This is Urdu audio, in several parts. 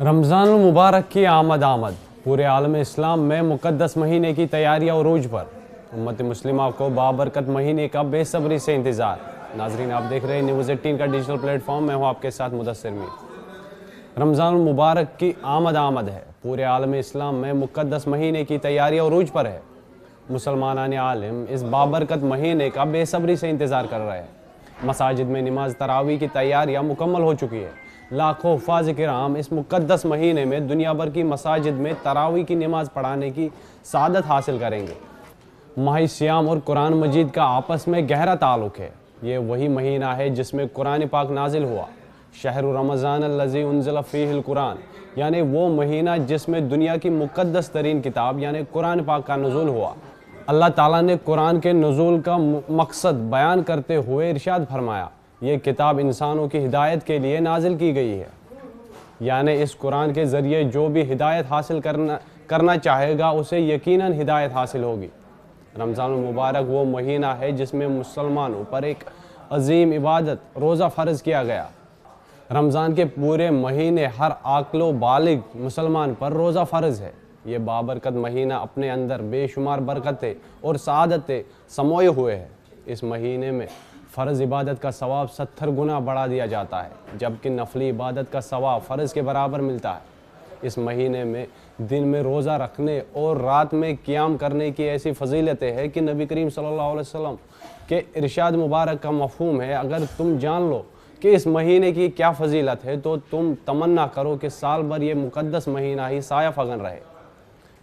رمضان المبارک کی آمد پورے عالم اسلام میں مقدس مہینے کی تیاریاں عروج پر۔ امت مسلمہ کو بابرکت مہینے کا بے صبری سے انتظار۔ ناظرین، آپ دیکھ رہے ہیں نیوز 18 کا ڈیجیٹل پلیٹ فارم، میں ہوں آپ کے ساتھ مدثر میر۔ رمضان المبارک کی آمد ہے۔ پورے عالم اسلام میں مقدس مہینے کی تیاریاں عروج پر ہے۔ مسلمانان عالم اس بابرکت مہینے کا بے صبری سے انتظار کر رہے ہیں۔ مساجد میں نماز تراویح کی تیاریاں مکمل ہو چکی ہے۔ لاکھوں حفاظ کرام اس مقدس مہینے میں دنیا بھر کی مساجد میں تراویح کی نماز پڑھانے کی سعادت حاصل کریں گے۔ ماہ سیام اور قرآن مجید کا آپس میں گہرا تعلق ہے۔ یہ وہی مہینہ ہے جس میں قرآن پاک نازل ہوا۔ شہر رمضان الذی انزل فیہ القرآن، یعنی وہ مہینہ جس میں دنیا کی مقدس ترین کتاب یعنی قرآن پاک کا نزول ہوا۔ اللہ تعالیٰ نے قرآن کے نزول کا مقصد بیان کرتے ہوئے ارشاد فرمایا، یہ کتاب انسانوں کی ہدایت کے لیے نازل کی گئی ہے، یعنی اس قرآن کے ذریعے جو بھی ہدایت حاصل کرنا چاہے گا اسے یقیناً ہدایت حاصل ہوگی۔ رمضان المبارک وہ مہینہ ہے جس میں مسلمانوں پر ایک عظیم عبادت روزہ فرض کیا گیا۔ رمضان کے پورے مہینے ہر عاقل و بالغ مسلمان پر روزہ فرض ہے۔ یہ بابرکت مہینہ اپنے اندر بے شمار برکتیں اور سعادتیں سموئے ہوئے ہے۔ اس مہینے میں فرض عبادت کا ثواب 70 گنا بڑھا دیا جاتا ہے، جبکہ نفلی عبادت کا ثواب فرض کے برابر ملتا ہے۔ اس مہینے میں دن میں روزہ رکھنے اور رات میں قیام کرنے کی ایسی فضیلتیں ہیں کہ نبی کریم صلی اللہ علیہ وسلم کے ارشاد مبارک کا مفہوم ہے، اگر تم جان لو کہ اس مہینے کی کیا فضیلت ہے تو تم تمنا کرو کہ سال بھر یہ مقدس مہینہ ہی سایہ فگن رہے۔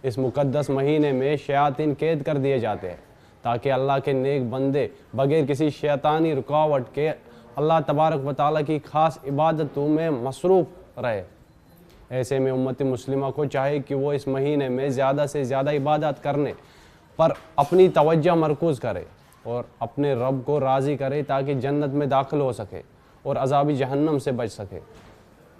اس مقدس مہینے میں شیاطین قید کر دیے جاتے ہیں تاکہ اللہ کے نیک بندے بغیر کسی شیطانی رکاوٹ کے اللہ تبارک و تعالیٰ کی خاص عبادتوں میں مصروف رہے۔ ایسے میں امت مسلمہ کو چاہے کہ وہ اس مہینے میں زیادہ سے زیادہ عبادت کرنے پر اپنی توجہ مرکوز کرے اور اپنے رب کو راضی کرے تاکہ جنت میں داخل ہو سکے اور عذاب جہنم سے بچ سکے۔